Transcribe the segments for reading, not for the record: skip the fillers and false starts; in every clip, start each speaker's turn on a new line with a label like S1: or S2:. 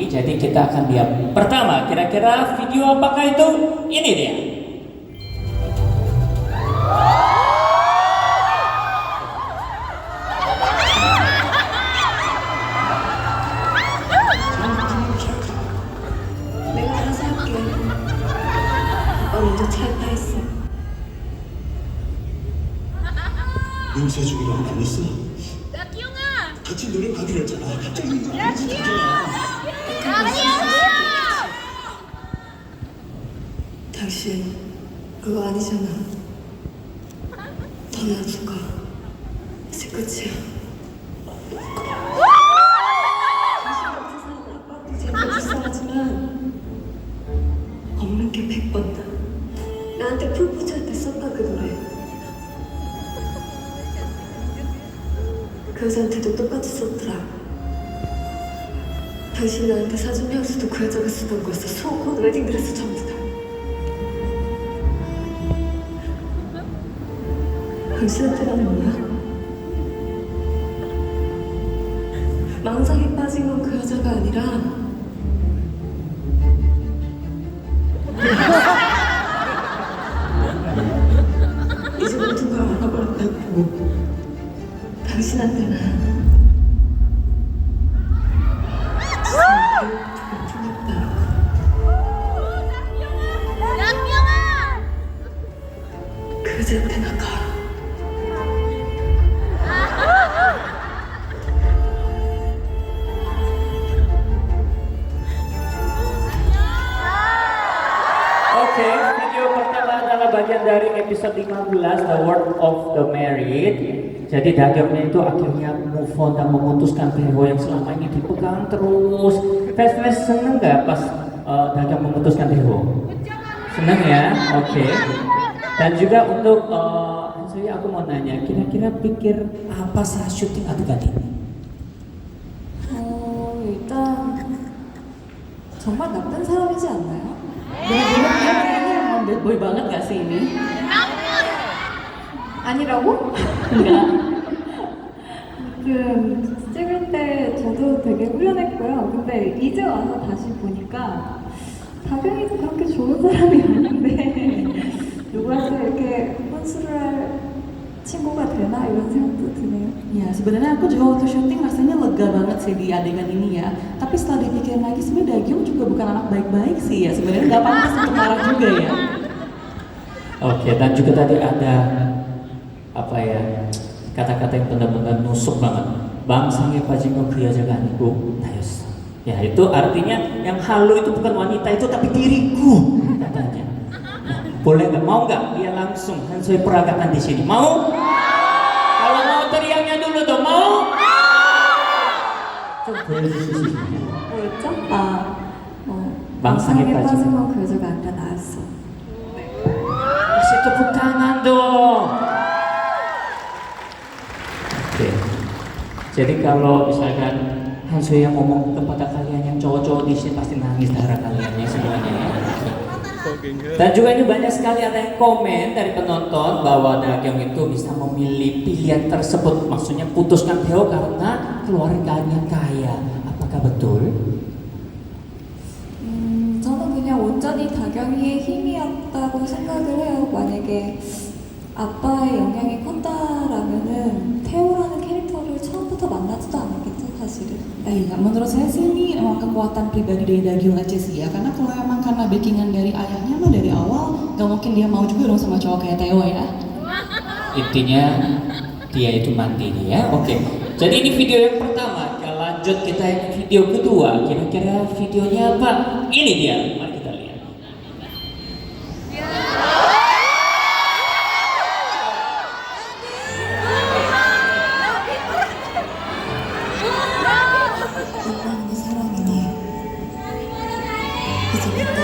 S1: Jadi kita akan lihat pertama, kira-kira video apakah itu? Ini dia.
S2: 내가 알아서 할게. 오빠 먼저 차했어.
S3: 용서해 주기로 한 거 아니었어?
S4: 야 기영아!
S3: 같이 노력하기로 했잖아. 갑자기 이거
S4: 야 기영아! 야 기영아!
S2: 당신 그거 아니잖아. 너나 죽어. 이제 끝이야. 당신 같은 사람 아빠도 제일 불쌍하지만 없는 게 100번 나. 나한테 풀포즈 할 때 썼다 그 노래. 그 여자한테도 똑같이 썼더라. 당신 나한테 사준 향수도 그 여자가 쓰던 거였어. 속옷, 웨딩드레스 전부 다. 당신한테는 뭐야? 망상에 빠진 건 그 여자가 아니라 이제 모든 걸 알아버렸다고. 당신한테는
S4: 야 기영아!
S2: 그 여자한테 나 가.
S1: Oke, video pertama adalah bagian dari episode 15, The World of the Married. Jadi Dagyongnya itu akhirnya move on dan memutuskan Taeho yang selama ini dipegang terus. Fans seneng nggak pas Dagyong memutuskan Taeho? Seneng ya? Oke. Dan juga untuk saya aku mau nanya, kira-kira pikir apa saat syuting adegan ini?
S2: 일단 정말 나쁜 사람이지 않나요?
S5: Kayaknya boy banget gak sih ini?
S2: 아니라고?
S5: Enggak.
S2: 찍을 때 저도 되게 후련했고요. 근데 이제 와서 다시 보니까 다경이도 그렇게 좋은 사람이 아닌데 누구한테 이렇게 혼수를 할 친구가 되나 이런 생각도 드네요.
S5: Ya sebenarnya aku juga waktu syuting rasanya lega banget sih di adegan ini ya. Tapi setelah dipikirin lagi sebenarnya Dagyong juga bukan anak baik-baik sih ya. Sebenarnya nggak pantas untuk marah juga ya.
S1: Oke, dan juga tadi ada apa ya, kata-kata yang benar-benar nusuk banget. Bangsangnya pajingo 그 여자가 아니고 나였어. Ya itu artinya yang halu itu bukan wanita itu tapi diriku katanya. Nah, boleh nggak? Mau nggak? Dia langsung Hansoy peragakan di sini. Mau? Kalau mau teriaknya dulu dong. Mau? 좀 보여주실 수 있나요?
S2: 뭐였죠?
S1: 망상에 빠진
S2: 건 그 여자가 아니라 나였어.
S1: Kasih tepuk tangan dong. Oke. Jadi kalau misalkan Hansoy yang ngomong kepada kalian yang cowok-cowok di sini pasti nangis darah kalian ya semuanya ya. Dan juga ini banyak sekali ada yang komen dari penonton bahwa Dagyong itu bisa memilih pilihan tersebut, maksudnya putuskan Taeho karena keluarganya kaya. Apakah betul?
S2: 저는 그냥 온전히 다경이의 힘이었다고 생각을 해요. 만약에 아빠의 영향이 컸다라면은 태호라는 캐릭터를 처음부터 만나지도 않았겠죠, 사실은.
S5: Iya, menurut saya sih ini emang kekuatan pribadi dari Dagyong aja sih ya. Karena kalau emang karena backingan dari ayahnya mah dari awal nggak mungkin dia mau juga dong sama cowok kayak Taeho ya.
S1: Intinya dia itu mandiri ya. Oke. Jadi ini video yang pertama. Kita lanjut kita yang video kedua. Kira-kira videonya apa? Ini dia. Mari kita lihat.
S2: 오빠는 사랑이니 이제부터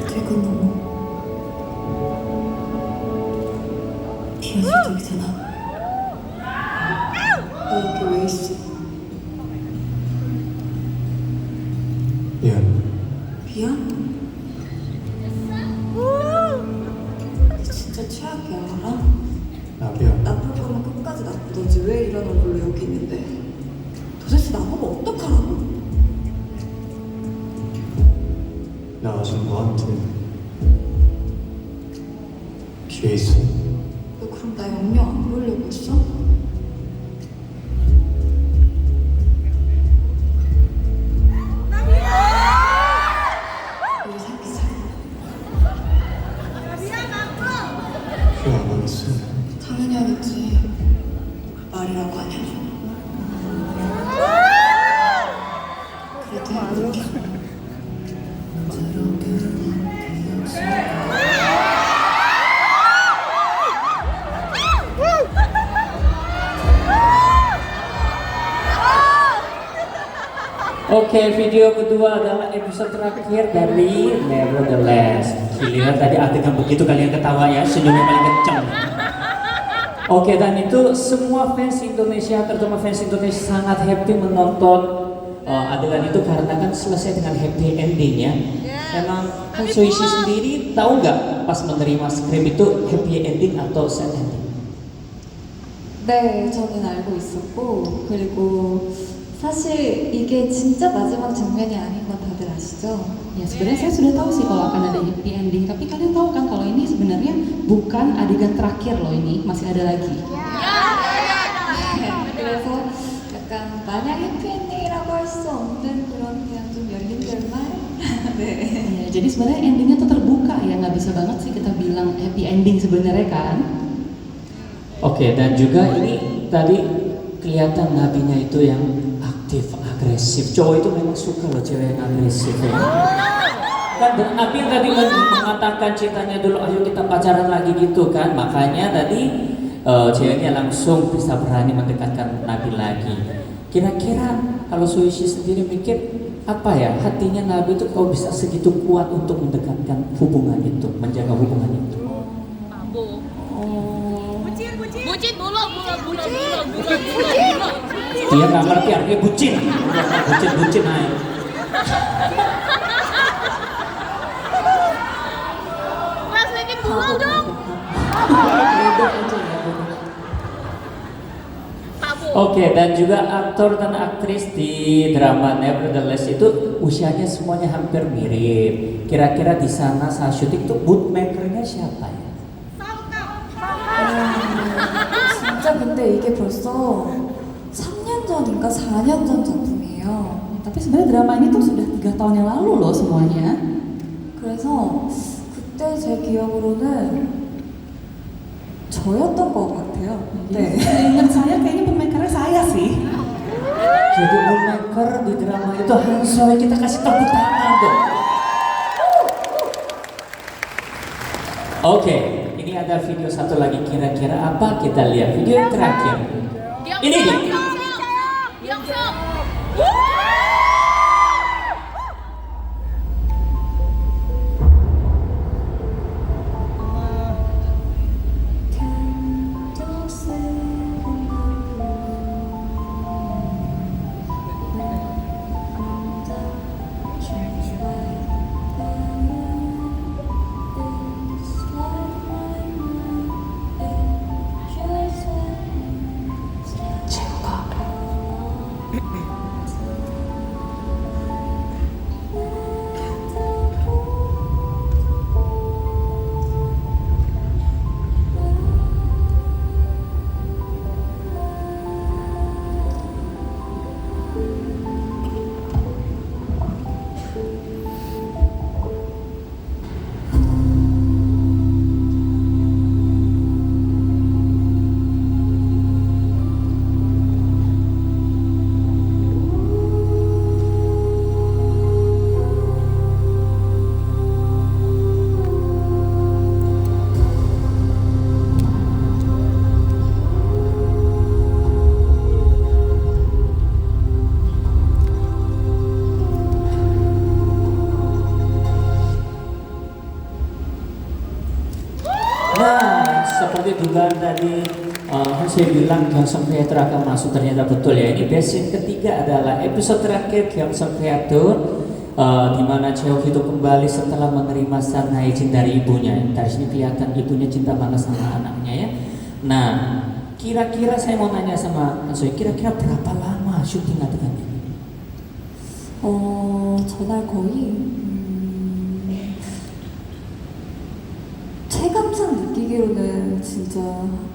S2: 퇴근 너무 비현실적이잖아. 너 여기 왜 있어?
S3: 미안.
S2: 미안? 너 진짜 최악이야, 알아?
S3: 나 미안.
S2: 나쁠 거면 끝까지 나쁘던지 왜 이런 얼굴로 여기 있는데?
S3: 알아주는 너한테 기회 있어?
S2: 너 그럼 나 영영 안 보려고 했어? 우리 사귀자.
S3: 기회 안 하겠어?
S2: 당연히 하겠지. 말이라고 하냐? 그래도 해볼게.
S1: Oke, video kedua adalah episode terakhir dari Nevertheless. Giliran tadi adegan begitu kalian ketawa ya, senyumnya paling kenceng. Oke, dan itu semua fans Indonesia, terutama fans Indonesia sangat happy menonton adegan itu karena kan selesai dengan happy endingnya. Emang kan Soishi sendiri tahu nggak pas menerima skrip itu happy ending atau sad ending?
S2: 네, 저는 알고 있었고, 그리고 사실 이게 진짜 마지막 장면이 아닌 건 다들 아시죠?
S5: Ya sebenarnya saya sudah tahu sih kalau akan ada happy ending, tapi kalian tahu kan kalau ini sebenarnya bukan adegan terakhir loh, ini masih ada lagi.
S2: 네, 그래서 약간 마냥 해피엔딩이라고 할 수 없는 그런 그냥 좀 열린결말? 네.
S5: Ya, jadi sebenarnya endingnya tuh terbuka ya, nggak bisa banget sih kita bilang happy ending sebenarnya kan.
S1: Oke, dan juga ini tadi kelihatan nabinya itu yang aktif, agresif. Cowok itu memang suka loh cewek yang agresif ya. Kan Nabi yang tadi mengatakan cintanya dulu, ayo kita pacaran lagi gitu kan. Makanya tadi ceweknya langsung bisa berani mendekatkan Nabi lagi. Kira-kira kalau Soishi sendiri mikir apa ya, hatinya Nabi itu kok bisa segitu kuat untuk mendekatkan hubungan itu, menjaga hubungan itu.
S4: bucin mulu.
S1: Dia nggak ngerti artinya bucin. Bucin aja.
S4: Mas lagi mulu dong.
S1: Oke, dan juga aktor dan aktris di drama Nevertheless itu usianya semuanya hampir mirip. Kira-kira di sana saat syuting tuh bootmakernya siapa ya?
S2: 진짜 근데 이게 벌써 3년 전인가 4년 전 작품이에요.
S5: Tapi sebenarnya drama ini tuh sudah 3 tahun yang lalu loh semuanya.
S2: 그래서 그때 제 기억으로는 저였던 것 같아요. 네.
S5: Ingat saya kayaknya pemakernya saya sih.
S1: Jadi bootmaker di drama itu Hansoy, kita kasih tepuk tangan dong. Oke, ini ada video satu lagi, kira-kira apa? Kita lihat video yang terakhir. Ini dia.
S4: Yongsuk.
S1: Nah, seperti dugaan tadi saya bilang Gyeongsang Creator akan masuk, ternyata betul ya. Ini best scene ketiga adalah episode terakhir Gyeongsang Creator, di mana Cheok itu kembali setelah menerima sana izin dari ibunya. Dari sini kelihatan ibunya cinta banget sama anaknya ya. Nah, kira-kira saya mau nanya sama Hansoy, kira-kira berapa lama syuting adegan ini?
S2: 저날 거의 느끼기로는 진짜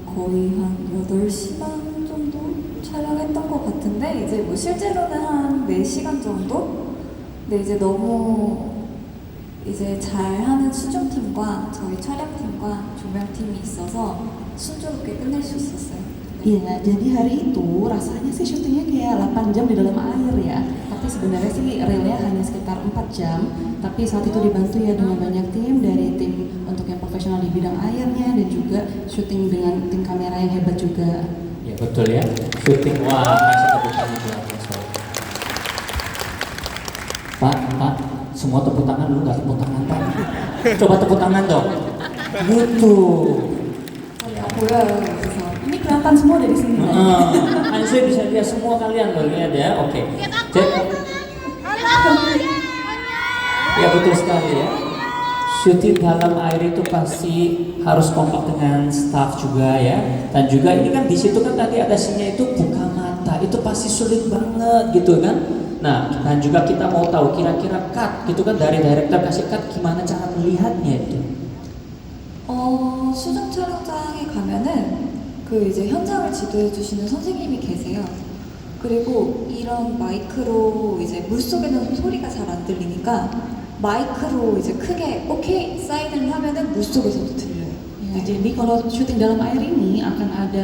S2: 거의 한 8시간 정도 촬영했던 것 같은데 이제 뭐 실제로는 한 4시간 정도? 근데 이제 너무 이제 잘하는 수정팀과 저희 촬영팀과 조명팀이 있어서 순조롭게 끝낼 수 있었어요.
S5: Iya, jadi hari itu rasanya sih syutingnya kayak 8 jam di dalam air ya. Tapi sebenarnya sih realnya hanya sekitar 4 jam. Tapi saat itu dibantu ya dengan banyak tim, dari tim untuk yang profesional di bidang airnya dan juga syuting dengan tim kamera yang hebat juga.
S1: Ya betul ya, syuting wah kasih tepuk tangan buat Mas Roy. Pak, semua tepuk tangan dulu nggak tepuk tangan Pak. Coba tepuk tangan dong. Gitu.
S2: 다 보여요 여기서.
S5: Ini kelihatan semua dari sini.
S1: Ansel bisa lihat semua kalian loh, lihat ya. Oke. Ya betul sekali ya. Syuting dalam air itu pasti harus kompak dengan staff juga ya. Dan juga ini kan di situ kan tadi ada scene-nya itu buka mata. Itu pasti sulit banget gitu kan. Nah, dan juga kita mau tahu kira-kira cut gitu kan dari director kasih cut gimana cara melihatnya itu.
S2: 수정 촬영장에 가면은 그 이제 현장을 지도해 주시는 선생님이 계세요. 그리고 이런 마이크로 이제 물 속에는 소리가 잘 안 들리니까 마이크로 이제 크게 오케이 사인을 하면은 물 속에서도 들려요.
S5: Ya, jadi kalau syuting dalam air ini akan ada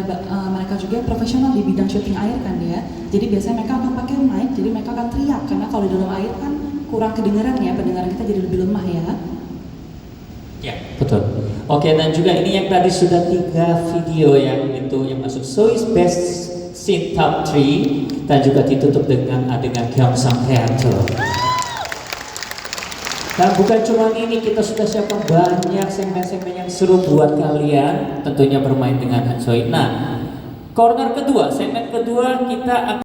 S5: mereka juga yang profesional di bidang syuting air kan ya. Jadi biasanya mereka akan pakai mic, jadi mereka akan teriak karena kalau di dalam air kan kurang kedengaran ya, pendengaran kita jadi lebih lemah ya.
S1: Ya, betul. Oke, dan juga ini yang tadi sudah 3 video yang itu yang masuk Sois Best Scene Top 3 dan juga ditutup dengan adegan Gyeongsang Theater. Dan bukan cuma ini, kita sudah siapkan banyak segmen-segmen yang seru buat kalian, tentunya bermain dengan Han Soi. Nah, corner kedua, segmen kedua kita akan